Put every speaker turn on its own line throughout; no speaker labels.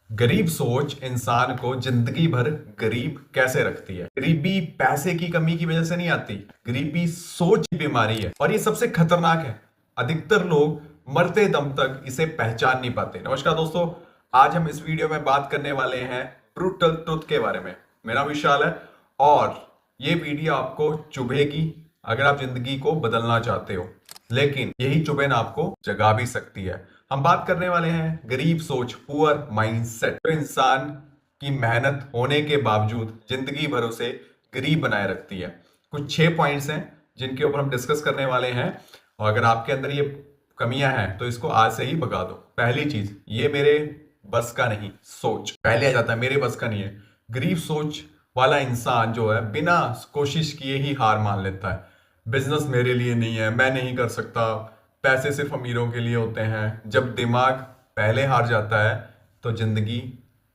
गरीब सोच इंसान को जिंदगी भर गरीब कैसे रखती है। गरीबी पैसे की कमी की वजह से नहीं आती, गरीबी सोच की बीमारी है और ये सबसे खतरनाक है। अधिकतर लोग मरते दम तक इसे पहचान नहीं पाते। नमस्कार दोस्तों, आज हम इस वीडियो में बात करने वाले हैं ब्रूटल ट्रुथ के बारे में। मेरा विशाल है और ये वीडियो आपको चुभेगी अगर आप जिंदगी को बदलना चाहते हो, लेकिन यही चुभन आपको जगा भी सकती है। हम बात करने वाले हैं गरीब सोच, पुअर माइंडसेट, जो इंसान की मेहनत होने के बावजूद जिंदगी भर उसे गरीब बनाए रखती है। कुछ 6 पॉइंट्स हैं जिनके ऊपर हम डिस्कस करने वाले हैं और अगर आपके अंदर ये कमियां हैं तो इसको आज से ही भगा दो। पहली चीज, ये मेरे बस का नहीं सोच पहले आ जाता है, मेरे बस का नहीं है। गरीब सोच वाला इंसान जो है बिना कोशिश किए ही हार मान लेता है। बिजनेस मेरे लिए नहीं है, मैं नहीं कर सकता, पैसे सिर्फ अमीरों के लिए होते हैं। जब दिमाग पहले हार जाता है तो जिंदगी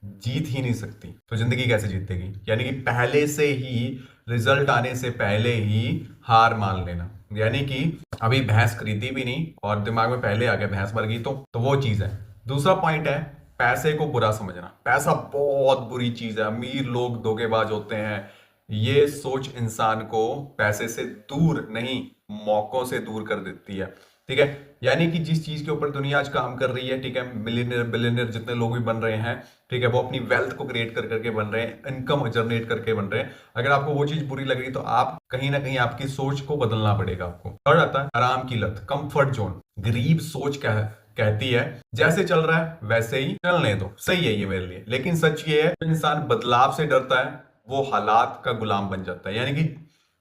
जीत ही नहीं सकती। तो जिंदगी कैसे जीतेगी? यानी कि पहले से ही, रिजल्ट आने से पहले ही हार मान लेना। यानी कि अभी भैंस खरीदी भी नहीं और दिमाग में पहले आ गया भैंस मर गई, तो वो चीज है। दूसरा पॉइंट है पैसे को बुरा समझना। पैसा बहुत बुरी चीज है, अमीर लोग धोखेबाज होते हैं। ये सोच इंसान को पैसे से दूर नहीं, मौकों से दूर कर देती है। ठीक है, यानी कि जिस चीज के ऊपर दुनिया आज काम कर रही है, ठीक है, मिलियनियर बिलियनियर जितने लोग भी बन रहे हैं, ठीक है, वो अपनी वेल्थ को क्रिएट कर करके बन रहे हैं, इनकम जनरेट करके बन रहे हैं। अगर आपको वो चीज बुरी लग रही तो आप कहीं ना कहीं आपकी सोच को बदलना पड़ेगा आपको। थर्ड आता है आराम की लत, कंफर्ट जोन। गरीब सोच कहती है जैसे चल रहा है वैसे ही चलने दो, सही है ये मेरे लिए। लेकिन सच ये है, इंसान बदलाव से डरता है वो हालात का गुलाम बन जाता है। यानी कि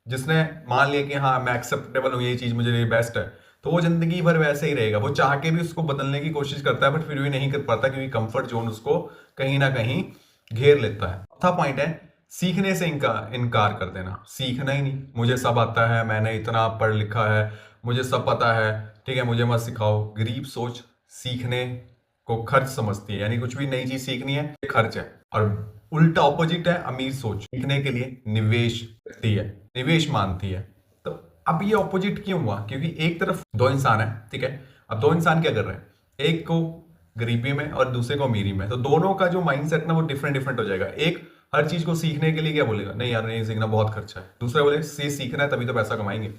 जिसने मान लिया कि हाँ मैं एक्सेप्टेबल हूँ, ये चीज मुझे लिए बेस्ट है, तो वो जिंदगी भर वैसे ही रहेगा। वो चाह के भी उसको बदलने की कोशिश करता है बट फिर भी नहीं कर पाता, क्योंकि कंफर्ट जोन उसको कहीं ना कहीं घेर लेता है। चौथा पॉइंट है सीखने से इनकार कर देना। सीखना ही नहीं, मुझे सब आता है, मैंने इतना पढ़ लिखा है, मुझे सब पता है, ठीक है, मुझे मत सिखाओ। गरीब सोच सीखने को खर्च समझती है, यानी कुछ भी नई चीज सीखनी है ये खर्च है। और उल्टा ऑपोजिट है अमीर सोच, सीखने के लिए निवेश करती है, निवेश मानती है। तो अब ये ऑपोजिट क्यों हुआ? क्योंकि एक तरफ दो इंसान है, ठीक है, अब दो इंसान क्या कर रहे हैं, एक को गरीबी में और दूसरे को अमीरी में, तो दोनों का जो माइंडसेट ना वो डिफरेंट डिफरेंट हो जाएगा। एक हर चीज को सीखने के लिए क्या बोलेगा, नहीं यार नहीं सीखना, बहुत खर्चा है। दूसरा बोले से सीखना है तभी तो पैसा कमाएंगे।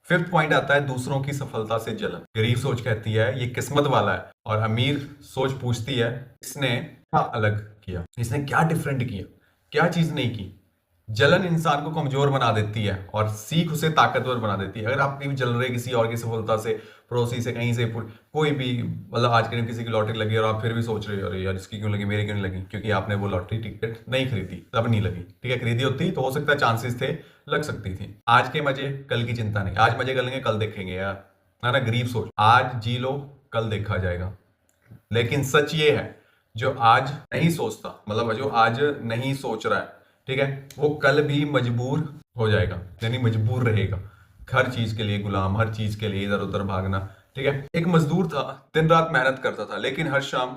फिफ्थ पॉइंट आता है दूसरों की सफलता से जलन। गरीब सोच कहती है ये किस्मत वाला है और अमीर सोच पूछती है इसने क्या अलग किया, इसने क्या डिफरेंट किया, क्या चीज नहीं की। जलन इंसान को कमजोर बना देती है और सीख उसे ताकतवर बना देती है। अगर आप कहीं जल रहे किसी और की सफलता से, पड़ोसी से, कहीं से, कोई भी, मतलब आज के दिन किसी की लॉटरी लगी और आप फिर भी सोच रहे हो अरे यार इसकी क्यों लगी, मेरे क्यों नहीं लगी, क्योंकि आपने वो लॉटरी टिकट नहीं खरीदी, तब नहीं लगी। ठीक है, खरीदी होती तो हो सकता है चांसेस थे, लग सकती थी। आज के मजे कल की चिंता नहीं, आज मजे कर लेंगे कल देखेंगे यार, है ना। गरीब सोच, आज जी लो कल देखा जाएगा। लेकिन सच ये है जो आज नहीं सोचता, मतलब जो आज नहीं सोच रहा है, ठीक है, वो कल भी मजबूर हो जाएगा, यानी मजबूर रहेगा हर चीज के लिए, गुलाम, हर चीज के लिए इधर उधर भागना। ठीक है, एक मजदूर था, दिन रात मेहनत करता था, लेकिन हर शाम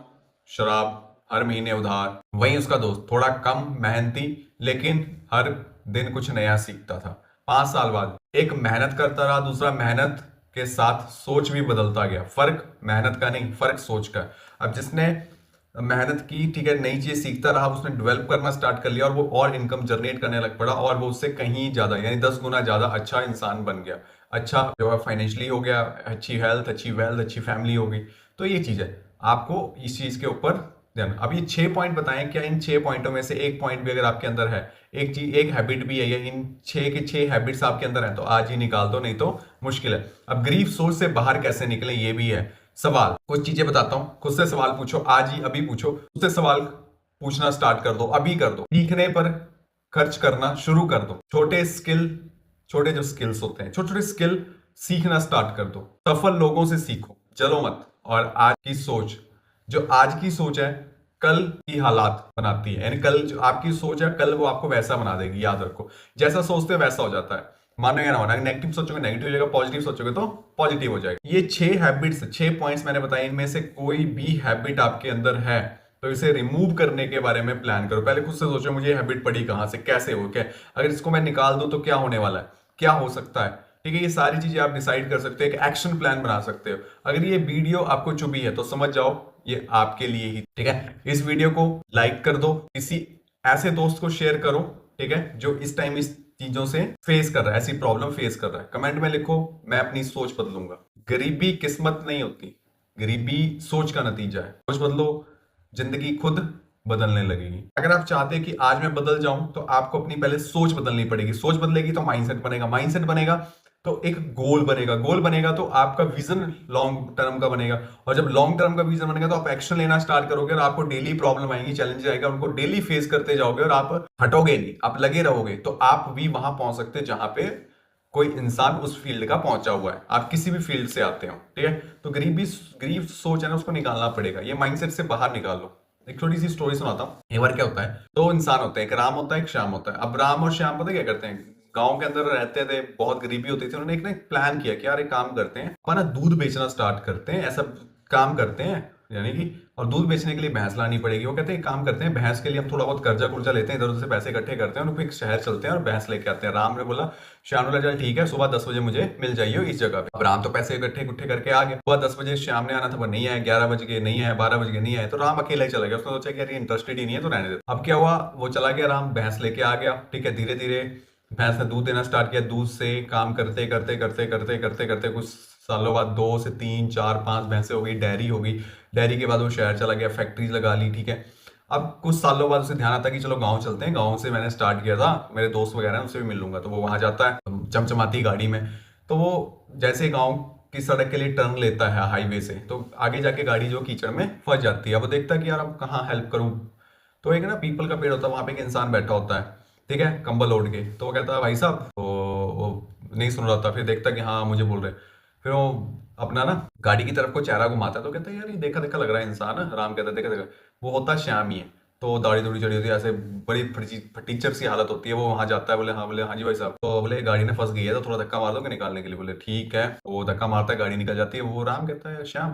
शराब, हर महीने उधार। वहीं उसका दोस्त थोड़ा कम मेहनती लेकिन हर दिन कुछ नया सीखता था। 5 साल बाद एक मेहनत करता रहा, दूसरा मेहनत के साथ सोच भी बदलता गया। फर्क मेहनत का नहीं, फर्क सोच का। अब जिसने मेहनत की, ठीक है, नई चीज सीखता रहा, उसने डेवलप करना स्टार्ट कर लिया और वो और इनकम जनरेट करने लग पड़ा और वो उससे कहीं ज्यादा, यानी 10 गुना ज्यादा अच्छा इंसान बन गया। अच्छा जो है फाइनेंशियली हो गया, अच्छी हेल्थ, अच्छी वेल्थ, अच्छी फैमिली हो गई। तो ये चीज है, आपको इस चीज के ऊपर ध्यान। अब ये 6 पॉइंट बताएं, क्या इन 6 पॉइंटों में से एक पॉइंट भी अगर आपके अंदर है, एक चीज, एक हैबिट भी है, या इन 6 के 6 हैबिट्स आपके अंदर है, तो आज ही निकाल दो, नहीं तो मुश्किल है। अब गरीब सोच से बाहर कैसे निकले ये भी है सवाल। कुछ चीजें बताता हूं, खुद से सवाल पूछो, आज ही अभी पूछो, खुद से सवाल पूछना स्टार्ट कर दो, अभी कर दो। सीखने पर खर्च करना शुरू कर दो। छोटे जो स्किल्स होते हैं, छोटे छोटे स्किल सीखना स्टार्ट कर दो। सफल लोगों से सीखो, चलो मत। और आज की सोच, जो आज की सोच है कल की हालात बनाती है, यानी कल जो आपकी सोच है कल वो आपको वैसा बना देगी। याद रखो, जैसा सोचते हो वैसा हो जाता है। मानो या ना मानो, नेगेटिव सोचोगे नेगेटिव हो जाएगा, पॉजिटिव सोचोगे तो पॉजिटिव हो जाएगा। ये 6 हैबिट्स, 6 पॉइंट्स मैंने बताए, इनमें से कोई भी हैबिट आपके अंदर है तो इसे रिमूव करने के बारे में प्लान करो। पहले खुद से सोचो मुझे हैबिट पड़ी कहां से, कैसे हो, क्या अगर इसको मैं निकाल दूं तो क्या होने वाला है, क्या हो सकता है। ठीक है, ये सारी चीजें आप डिसाइड कर सकते हो, एक एक्शन प्लान बना सकते हो। अगर ये वीडियो आपको चुभी है तो समझ जाओ ये आपके लिए ही, ठीक है। इस वीडियो को लाइक कर दो, किसी ऐसे दोस्त को शेयर करो, ठीक है, जो इस टाइम इस चीजों से फेस कर रहा है, ऐसी प्रॉब्लम फेस कर रहा है। कमेंट में लिखो, मैं अपनी सोच बदलूंगा। गरीबी किस्मत नहीं होती, गरीबी सोच का नतीजा है। सोच बदलो, जिंदगी खुद बदलने लगेगी। अगर आप चाहते हैं कि आज मैं बदल जाऊं, तो आपको अपनी पहले सोच बदलनी पड़ेगी। सोच बदलेगी तो माइंडसेट बनेगा, माइंडसेट बनेगा तो एक गोल बनेगा, गोल बनेगा तो आपका विजन लॉन्ग टर्म का बनेगा, और जब लॉन्ग टर्म का विजन बनेगा तो आप एक्शन लेना स्टार्ट करोगे, और आपको डेली प्रॉब्लम आएंगी, चैलेंज आएगा, उनको डेली फेस करते जाओगे, और आप हटोगे नहीं, आप लगे रहोगे, तो आप भी वहां पहुंच सकते हैं जहां पे कोई इंसान उस फील्ड का पहुंचा हुआ है। आप किसी भी फील्ड से आते हो, ठीक है। तो गरीब सोच है ना, उसको निकालना पड़ेगा, ये माइंडसेट से बाहर निकालो। एक छोटी सी स्टोरी सुनाता हूँ। एक बार क्या होता है, दो इंसान होते हैं, एक राम होता है, एक श्याम होता है। अब राम और श्याम पता क्या करते हैं, गांव के अंदर रहते थे, बहुत गरीबी होती थी, उन्होंने एक ना प्लान किया कि यार एक काम करते हैं, अपन ना दूध बेचना स्टार्ट करते हैं, ऐसा काम करते हैं, यानी कि, और दूध बेचने के लिए भैंस लानी पड़ेगी। वो कहते हैं काम करते हैं, भैंस के लिए हम थोड़ा बहुत कर्जा कुर्जा लेते हैं, इधर उधर से पैसे इकट्ठे करते हैं, और फिर एक शहर चलते हैं और भैंस लेके आते हैं। राम ने बोला, श्याम ने बोला चल ठीक है, सुबह 10 बजे मुझे मिल जाइए इस जगह पे। अब राम तो पैसे इकट्ठे इकट्ठे करके आ गए। सुबह 10 बजे श्याम ने आना था, वो नहीं आया, 11 बज गए नहीं आया, 12 बज गए नहीं आया, तो राम अकेला ही चला गया। उसने सोचा कि यार ये इंटरेस्टेड ही नहीं है, तो रहने दे। अब क्या हुआ, वो चला गया राम, भैंस लेके आ गया, ठीक है। धीरे धीरे भैंस ने दूध देना स्टार्ट किया, दूध से काम करते करते करते करते करते करते कुछ सालों बाद 2 से 3 4 5 भैंसे हो गई, डेयरी हो गई। डेयरी के बाद वो शहर चला गया, फैक्ट्रीज लगा ली, ठीक है। अब कुछ सालों बाद उसे ध्यान आता कि चलो गांव चलते हैं, गांव से मैंने स्टार्ट किया था, मेरे दोस्त वगैरह हैं उनसे भी मिल लूंगा। तो वो वहां जाता है चमचमाती गाड़ी में। तो वो जैसे गांव की सड़क के लिए टर्न लेता है हाईवे से, तो आगे जाके गाड़ी जो कीचड़ में फंस जाती है। अब वो देखता है कि यार अब कहाँ हेल्प करूं। तो एक ना पीपल का पेड़ होता है, वहां पे एक इंसान बैठा होता है, ठीक है, कंबल ओढ़ के। तो वो कहता है भाई साहब, तो वो नहीं सुन रहा था, फिर देखता कि हाँ मुझे बोल रहे। फिर वो अपना ना गाड़ी की तरफ को चेहरा घुमाता है, तो कहता है यार ये देखा देखा लग रहा है इंसान है। राम कहता है देखा देखा, वो होता श्याम ही है। तो दाढ़ी दूढ़ी चढ़ी होती है, ऐसे बड़ी फटीचर सी हालत होती है। वो वहां जाता है, बोले हाँ जी भाई साहब। तो बोले गाड़ी ने फंस गई है, तो थोड़ा धक्का मार दोगे निकालने के लिए। बोले ठीक है। वो धक्का मारता है, गाड़ी निकल जाती है। वो राम कहता है श्याम,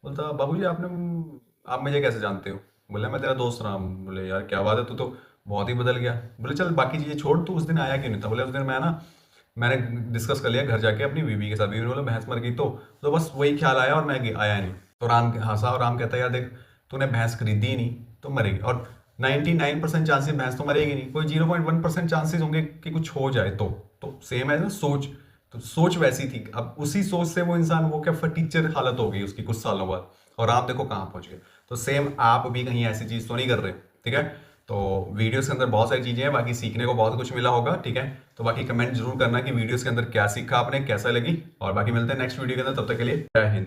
बोलता बाबू जी आप मुझे कैसे जानते हो। बोले मैं तेरा दोस्त राम। बोले यार क्या बात है, तू तो बहुत ही बदल गया। बोले चल बाकी चीजें छोड़, तू उस दिन आया क्यों नहीं था। बोले उस दिन मैंने डिस्कस कर लिया घर जाके अपनी बीवी के साथ। बीवी ने बोला भैंस मर गई, तो बस वही ख्याल आया और मैं आया नहीं। तो राम हंसा, और राम कहता है यार देख, तूने भैंस खरीदी ही नहीं तो मरेगी, और 99% चांसेस भैंस तो मरेगी नहीं, कोई 0.1% चांसेस होंगे कि कुछ हो जाए। तो सेम है ना सोच। तो सोच वैसी थी। अब उसी सोच से वो इंसान, वो क्या फटीचर हालत हो गई उसकी कुछ सालों बाद, और आप देखो कहाँ पहुंच गए। तो सेम आप भी कहीं ऐसी चीज तो नहीं कर रहे, ठीक है। तो वीडियोस के अंदर बहुत सारी चीजें हैं, बाकी सीखने को बहुत कुछ मिला होगा, ठीक है। तो बाकी कमेंट जरूर करना कि वीडियोस के अंदर क्या सीखा आपने, कैसा लगी। और बाकी मिलते हैं नेक्स्ट वीडियो के अंदर, तब तक के लिए जय हिंद।